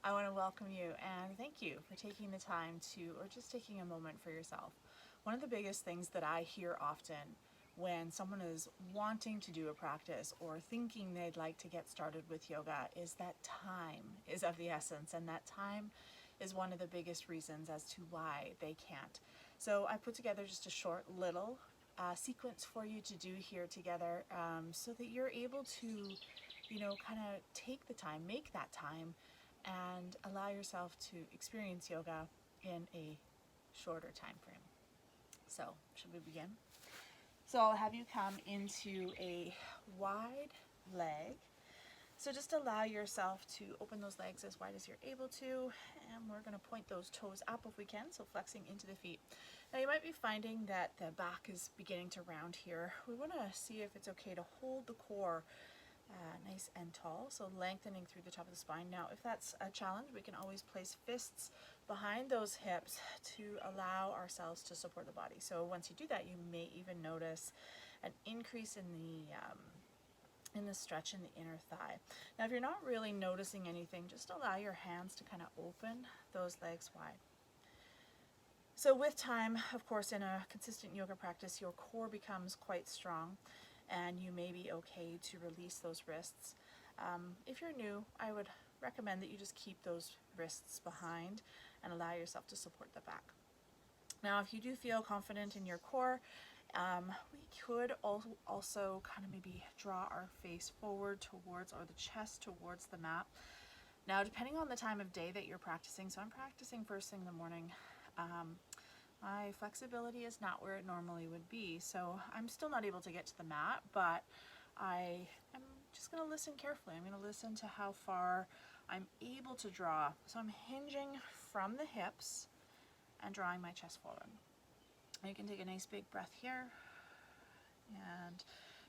I want to welcome you and thank you for taking the time to, or just taking a moment for yourself. One of the biggest things that I hear often when someone is wanting to do a practice or thinking they'd like to get started with yoga is that time is of the essence, and that time is one of the biggest reasons as to why they can't. So I put together just a short little sequence for you to do here together, so that you're able to, kind of take the time, make that time, and allow yourself to experience yoga in a shorter time frame. So, should we begin? So I'll have you come into a wide leg. So just allow yourself to open those legs as wide as you're able to, and we're going to point those toes up if we can, so flexing into the feet. Now you might be finding that the back is beginning to round here. We want to see if it's okay to hold the core nice and tall, so lengthening through the top of the spine. Now if that's a challenge, we can always place fists behind those hips to allow ourselves to support the body. So once you do that, you may even notice an increase in the stretch in the inner thigh. Now if you're not really noticing anything, just allow your hands to kind of open those legs wide. So with time, of course, in a consistent yoga practice, your core becomes quite strong, and you may be okay to release those wrists. If you're new, I would recommend that you just keep those wrists behind and allow yourself to support the back. Now, if you do feel confident in your core, we could also kind of maybe draw our face forward towards, or the chest towards the mat. Now, depending on the time of day that you're practicing, so I'm practicing first thing in the morning, my flexibility is not where it normally would be, so I'm still not able to get to the mat, but I am just going to listen carefully. I'm going to listen to how far I'm able to draw. So I'm hinging from the hips and drawing my chest forward. You can take a nice big breath here and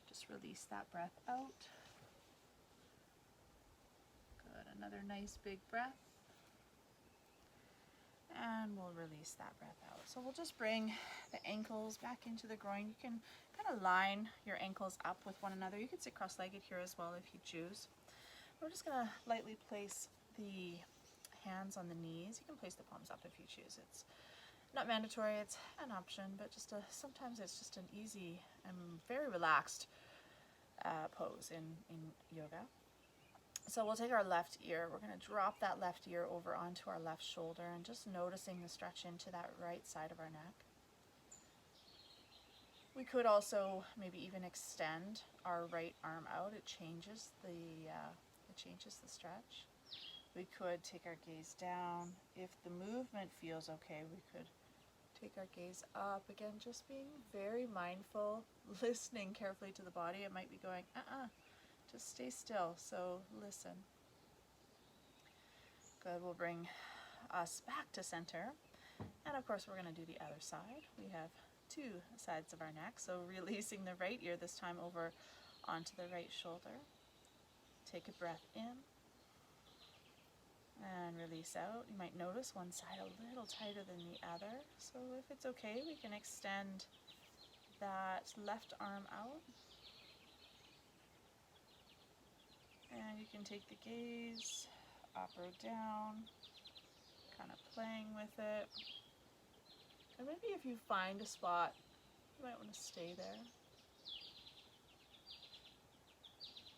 just release that breath out. Good. Another nice big breath. And we'll release that breath out. So we'll just bring the ankles back into the groin. You can kind of line your ankles up with one another. You can sit cross-legged here as well if you choose. We're just going to lightly place the hands on the knees. You can place the palms up if you choose. It's not mandatory, it's an option, but sometimes it's just an easy and very relaxed pose in yoga. So we'll take our left ear, we're going to drop that left ear over onto our left shoulder and just noticing the stretch into that right side of our neck. We could also maybe even extend our right arm out. It changes the stretch. We could take our gaze down. If the movement feels okay, we could take our gaze up. Again, just being very mindful, listening carefully to the body. It might be going, just stay still, so listen. Good, we'll bring us back to center. And of course, we're going to do the other side. We have two sides of our neck, so releasing the right ear this time over onto the right shoulder. Take a breath in and release out. You might notice one side a little tighter than the other, so if it's okay, we can extend that left arm out. And you can take the gaze up or down, kind of playing with it. And maybe if you find a spot, you might want to stay there.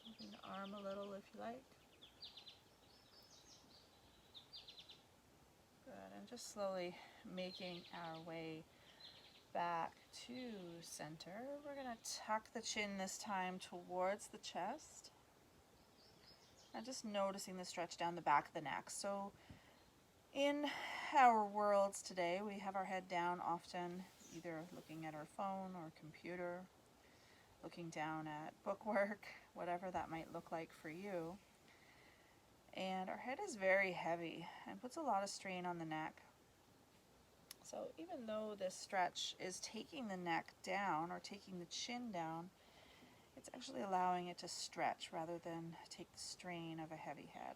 Moving the arm a little if you like. Good, and just slowly making our way back to center. We're going to tuck the chin this time towards the chest. And just noticing the stretch down the back of the neck. So in our worlds today, we have our head down often, either looking at our phone or computer, looking down at bookwork, whatever that might look like for you. And our head is very heavy and puts a lot of strain on the neck. So even though this stretch is taking the neck down or taking the chin down, it's actually allowing it to stretch rather than take the strain of a heavy head.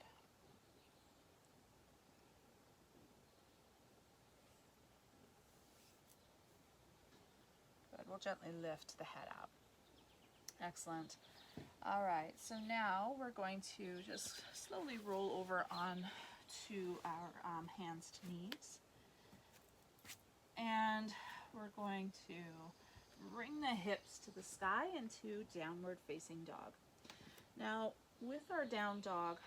Good. We'll gently lift the head up. Excellent. All right, so now we're going to just slowly roll over on to our hands to knees. And we're going to bring the hips to the sky into downward facing dog. Now, with our down dog,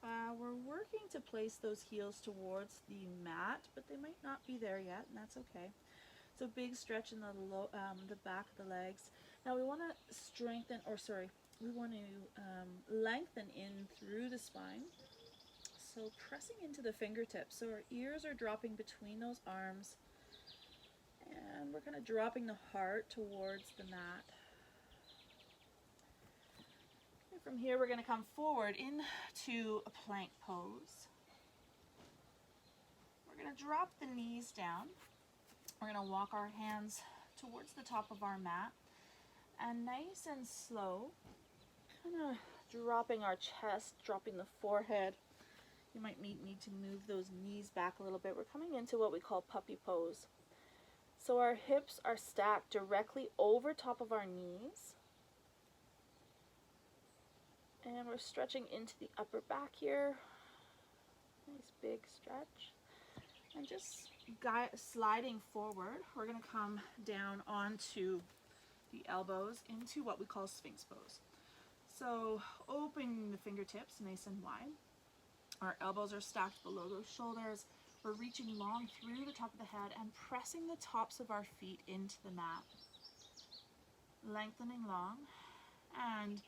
we're working to place those heels towards the mat, but they might not be there yet, and that's okay. So big stretch in the back of the legs. Now we want to we want to lengthen in through the spine. So pressing into the fingertips. So our ears are dropping between those arms, and we're kind of dropping the heart towards the mat. Okay, from here we're going to come forward into a plank pose. We're going to drop the knees down. We're going to walk our hands towards the top of our mat, and nice and slow, kind of dropping our chest, dropping the forehead. You might need to move those knees back a little bit. We're coming into what we call puppy pose. So our hips are stacked directly over top of our knees, and we're stretching into the upper back here. Nice big stretch, and just sliding forward. We're going to come down onto the elbows into what we call Sphinx pose. So opening the fingertips nice and wide. Our elbows are stacked below those shoulders. We're reaching long through the top of the head and pressing the tops of our feet into the mat. Lengthening long. And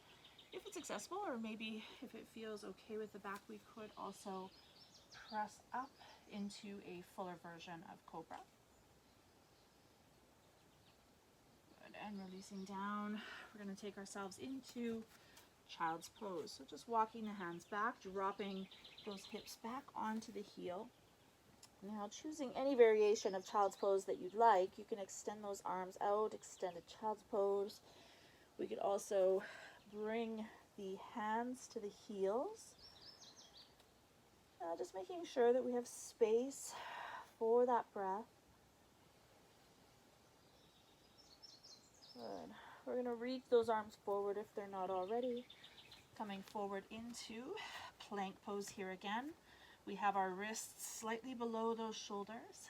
if it's accessible, or maybe if it feels okay with the back, we could also press up into a fuller version of Cobra. Good, and releasing down. We're going to take ourselves into Child's Pose. So just walking the hands back, dropping those hips back onto the heel. Now choosing any variation of Child's Pose that you'd like, you can extend those arms out, extended Child's Pose. We could also bring the hands to the heels. Just making sure that we have space for that breath. Good. We're going to reach those arms forward if they're not already. Coming forward into plank pose here again. We have our wrists slightly below those shoulders.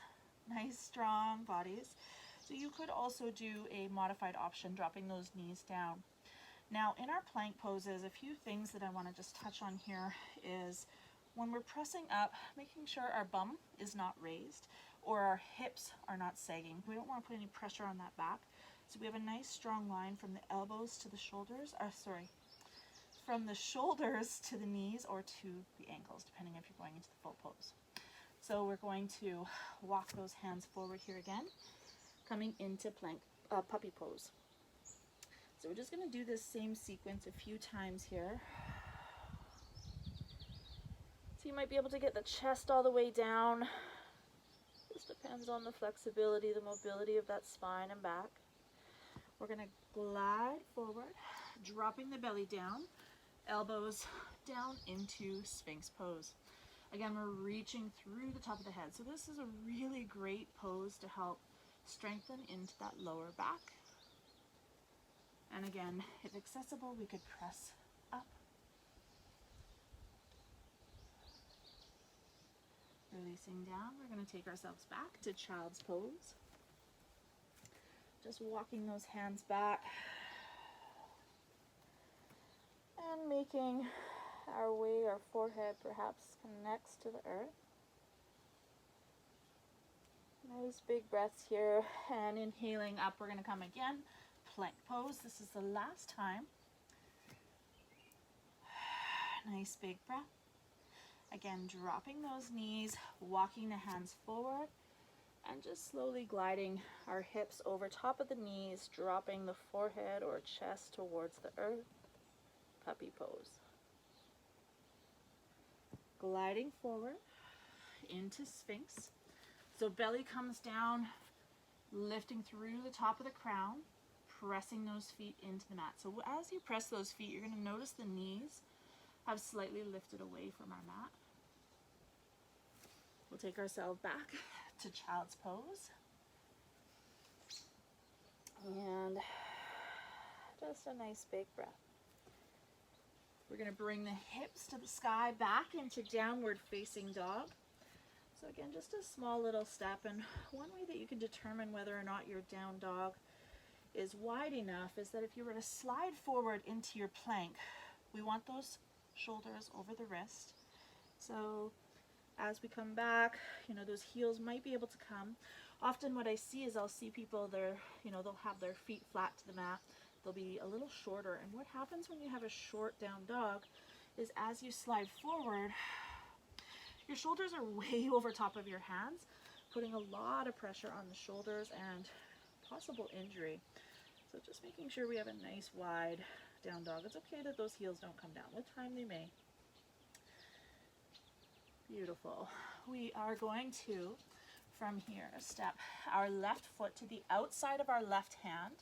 Nice strong bodies. So you could also do a modified option, dropping those knees down. Now in our plank poses, a few things that I want to just touch on here is when we're pressing up, making sure our bum is not raised or our hips are not sagging. We don't want to put any pressure on that back. So we have a nice strong line from the elbows to the shoulders, from the shoulders to the knees or to the ankles, depending if you're going into the full pose. So we're going to walk those hands forward here again, coming into puppy pose. So we're just going to do this same sequence a few times here. So you might be able to get the chest all the way down. This depends on the flexibility, the mobility of that spine and back. We're going to glide forward, dropping the belly down, elbows down into Sphinx pose. Again, we're reaching through the top of the head. So this is a really great pose to help strengthen into that lower back. And again, if accessible, we could press up. Releasing down, we're going to take ourselves back to Child's Pose. Just walking those hands back and making our way, our forehead perhaps connects to the earth. Nice big breaths here, and inhaling up, we're going to come again, plank pose. This is the last time. Nice big breath. Again, dropping those knees, walking the hands forward, and just slowly gliding our hips over top of the knees, dropping the forehead or chest towards the earth. Puppy pose. Gliding forward into Sphinx. So belly comes down, lifting through the top of the crown, pressing those feet into the mat. So as you press those feet, you're going to notice the knees have slightly lifted away from our mat. We'll take ourselves back to Child's Pose. And just a nice big breath. We're going to bring the hips to the sky, back into downward facing dog. So again, just a small little step, and one way that you can determine whether or not your down dog is wide enough is that if you were to slide forward into your plank, we want those shoulders over the wrist. So as we come back, you know, those heels might be able to come. Often what I see is I'll see people, they'll have their feet flat to the mat. They'll be a little shorter. And what happens when you have a short down dog is as you slide forward, your shoulders are way over top of your hands, putting a lot of pressure on the shoulders and possible injury. So just making sure we have a nice wide down dog. It's okay that those heels don't come down. With time they may. Beautiful. We are going to, from here, step our left foot to the outside of our left hand.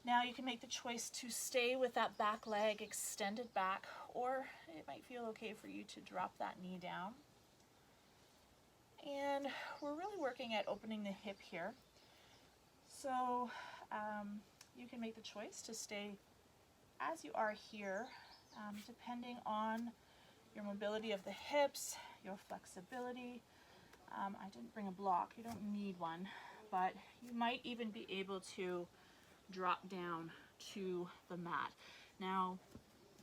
Now you can make the choice to stay with that back leg extended back, or it might feel okay for you to drop that knee down. And we're really working at opening the hip here. So you can make the choice to stay as you are here, depending on your mobility of the hips, your flexibility. I didn't bring a block, you don't need one, but you might even be able to drop down to the mat. Now,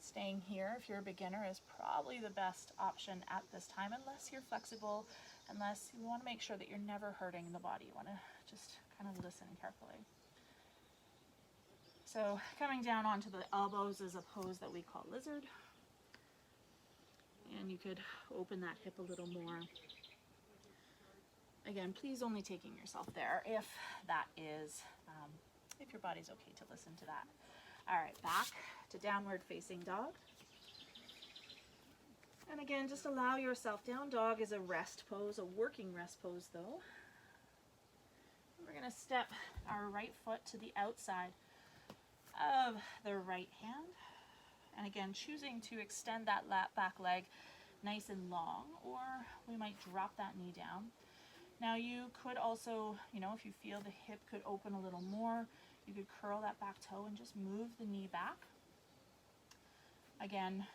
staying here, if you're a beginner, is probably the best option at this time, unless you're flexible, unless you want to make sure that you're never hurting the body. You want to just kind of listen carefully. So coming down onto the elbows is a pose that we call lizard. And you could open that hip a little more. Again, please only taking yourself there if that is, if your body's okay to listen to that. All right, back to downward facing dog. And again, just allow yourself, down dog is a rest pose, a working rest pose though. We're gonna step our right foot to the outside of the right hand. And again, choosing to extend that back leg nice and long, or we might drop that knee down. Now you could also, you know, if you feel the hip could open a little more, you could curl that back toe and just move the knee back. Again,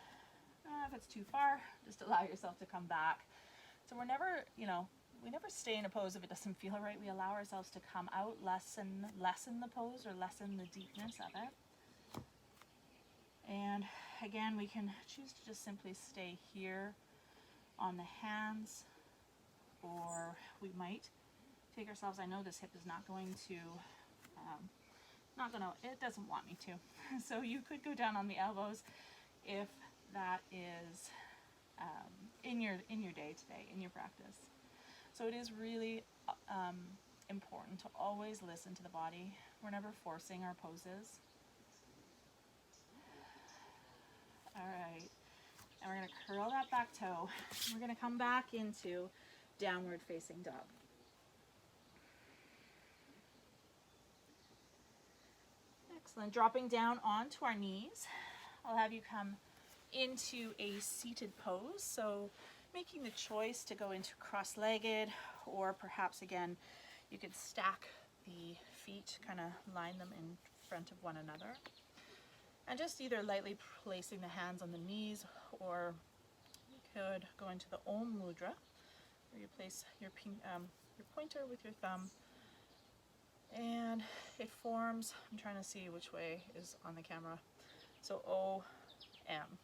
if it's too far, just allow yourself to come back. So we're never, you know, we never stay in a pose if it doesn't feel right. We allow ourselves to come out, lessen the pose or lessen the deepness of it. And again, we can choose to just simply stay here on the hands, or we might take ourselves, I know this hip is not going to, it doesn't want me to. So you could go down on the elbows if that is in your day today, in your practice. So it is really important to always listen to the body. We're never forcing our poses. All right, and we're going to curl that back toe. We're going to come back into downward facing dog. Excellent. Dropping down onto our knees. I'll have you come into a seated pose. So making the choice to go into cross-legged, or perhaps again, you could stack the feet, kind of line them in front of one another. And just either lightly placing the hands on the knees, or you could go into the Om Mudra, where you place your pointer with your thumb, and it forms, I'm trying to see which way is on the camera, so O-M,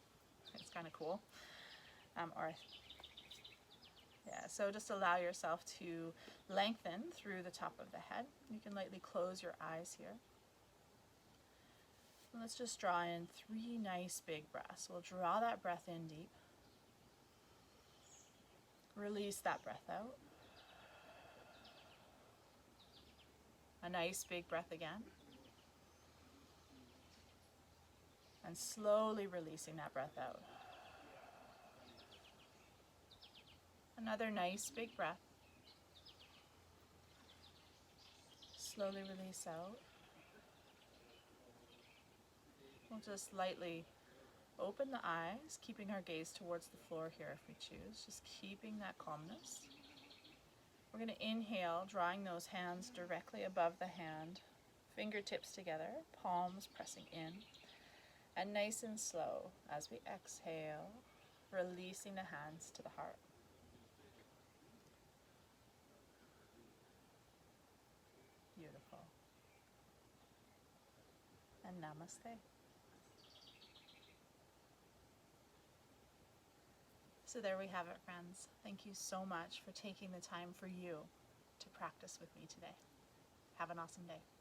it's kind of cool, so just allow yourself to lengthen through the top of the head. You can lightly close your eyes here. And let's just draw in 3 nice big breaths. We'll draw that breath in deep. Release that breath out. A nice big breath again. And slowly releasing that breath out. Another nice big breath. Slowly release out. We'll just lightly open the eyes, keeping our gaze towards the floor here if we choose, just keeping that calmness. We're going to inhale, drawing those hands directly above the hand, fingertips together, palms pressing in. And nice and slow as we exhale, releasing the hands to the heart. Beautiful. And namaste. So there we have it, friends. Thank you so much for taking the time for you to practice with me today. Have an awesome day.